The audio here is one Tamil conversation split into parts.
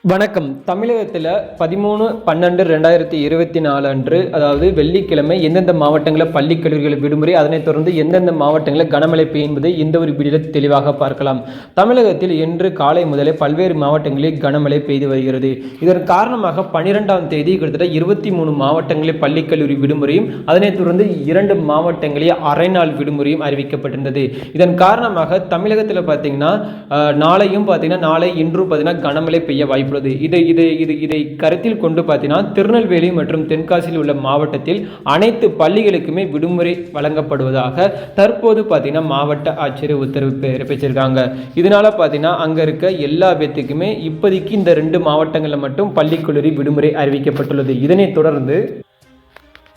வணக்கம். தமிழகத்தில் 13/12/2024 அன்று, அதாவது வெள்ளிக்கிழமை, எந்தெந்த மாவட்டங்களில் பள்ளி கல்லூரிகள் விடுமுறை, அதனைத் தொடர்ந்து எந்தெந்த மாவட்டங்களில் கனமழை பெய்யும் என்பதை இந்த ஒரு வீடியோவில் தெளிவாக பார்க்கலாம். தமிழகத்தில் இன்று காலை முதலே பல்வேறு மாவட்டங்களில் கனமழை பெய்து வருகிறது. இதன் காரணமாக 12ஆம் தேதி கிட்டத்தட்ட 23 மாவட்டங்களில் பள்ளி கல்லூரி விடுமுறையும், அதனைத் தொடர்ந்து 2 மாவட்டங்களில் அரை நாள் விடுமுறையும் அறிவிக்கப்பட்டிருந்தது. இதன் காரணமாக தமிழகத்தில் பார்த்தீங்கன்னா நாளை இன்றும் பார்த்தீங்கன்னா கனமழை பெய்ய வாய்ப்பு. இதை கருத்தில் கொண்டு பார்த்தீங்கன்னா திருநெல்வேலி மற்றும் தென்காசியில் உள்ள மாவட்டத்தில் அனைத்து பள்ளிகளுக்குமே விடுமுறை வழங்கப்படுவதாக தற்போது பார்த்தீங்கன்னா மாவட்ட ஆட்சியர் உத்தரவு பிறப்பிச்சிருக்காங்க. இதனால பார்த்தீங்கன்னா அங்க இருக்க எல்லா பேத்துக்குமே இப்போதைக்கு இந்த 2 மாவட்டங்களில் மட்டும் பள்ளி கல்லூரி விடுமுறை அறிவிக்கப்பட்டுள்ளது. இதனைத் தொடர்ந்து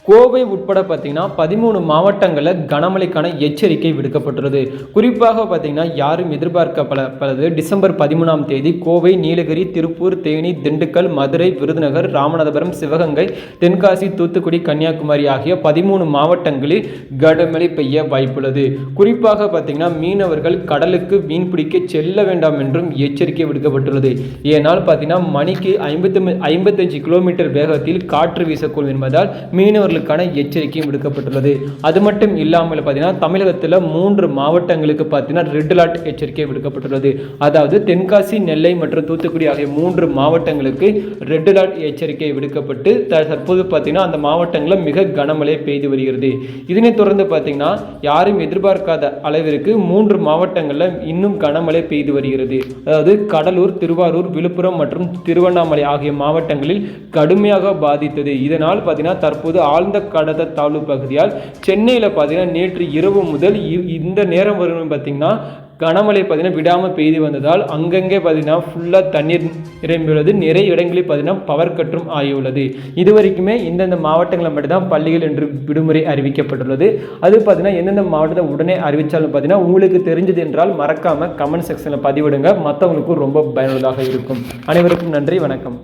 கோவை உட்பட பார்த்தீங்கன்னா 13 மாவட்டங்களில் கனமழைக்கான எச்சரிக்கை விடுக்கப்பட்டுள்ளது. குறிப்பாக பார்த்தீங்கன்னா யாரும் எதிர்பார்க்கப்படாதது டிசம்பர் 13ஆம் தேதி கோவை, நீலகிரி, திருப்பூர், தேனி, திண்டுக்கல், மதுரை, விருதுநகர், ராமநாதபுரம், சிவகங்கை, தென்காசி, தூத்துக்குடி, கன்னியாகுமரி ஆகிய 13 மாவட்டங்களில் கனமழை பெய்ய வாய்ப்புள்ளது. குறிப்பாக பார்த்தீங்கன்னா மீனவர்கள் கடலுக்கு மீன் பிடிக்க செல்ல வேண்டாம் என்றும் எச்சரிக்கை விடுக்கப்பட்டுள்ளது. ஏனால் பார்த்தீங்கன்னா மணிக்கு 55 கிலோமீட்டர் வேகத்தில் காற்று வீசக்கூடும் என்பதால் மீனவர் எச்சரிக்கையும் விடுக்கப்பட்டுள்ளது. அது மட்டும் இல்லாமல் பார்த்தீங்கன்னா தமிழகத்தில் 3 மாவட்டங்களுக்கு பார்த்தீங்கன்னா ரெட் அலர்ட் எச்சரிக்கை விடுக்கப்பட்டுள்ளது. அதாவது தென்காசி, நெல்லை மற்றும் தூத்துக்குடி ஆகிய 3 மாவட்டங்களுக்கு ரெட் அலர்ட் எச்சரிக்கை விடுக்கப்பட்டு தற்போது பார்த்தீங்கன்னா அந்த மாவட்டங்களில் மிக கனமழை பெய்து வருகிறது. இதனைத் தொடர்ந்து பார்த்தீங்கன்னா யாரும் எதிர்பார்க்காத அளவிற்கு 3 மாவட்டங்களில் இன்னும் கனமழை பெய்து வருகிறது. அதாவது கடலூர், திருவாரூர், விழுப்புரம் மற்றும் திருவண்ணாமலை ஆகிய மாவட்டங்களில் கடுமையாக பாதித்தது. இதனால் பார்த்தீங்கன்னா தற்போது ஆழ்ந்த கடந்த தாழ்வு பகுதியால் சென்னையில் பார்த்தீங்கன்னா நேற்று இரவு முதல் இந்த நேரம் வரும் பார்த்தீங்கன்னா கனமழை பார்த்தீங்கன்னா விடாமல் பெய்து வந்ததால் அங்கங்கே பார்த்தீங்கன்னா ஃபுல்லாக தண்ணீர் நிரம்பியுள்ளது. நிறைய இடங்களில் பார்த்தீங்கன்னா பவர் கட்டும் ஆகியுள்ளது. இதுவரைக்குமே இந்தந்த மாவட்டங்களில் மட்டும்தான் பள்ளிகள் என்று விடுமுறை அறிவிக்கப்பட்டுள்ளது. அது பார்த்தீங்கன்னா எந்தெந்த மாவட்டத்தை உடனே அறிவித்தாலும் பார்த்தீங்கன்னா உங்களுக்கு தெரிஞ்சது என்றால் மறக்காமல் கமெண்ட் செக்ஷனில் பதிவிடுங்க. மற்றவங்களுக்கும் ரொம்ப பயனுள்ளதாக இருக்கும். அனைவருக்கும் நன்றி. வணக்கம்.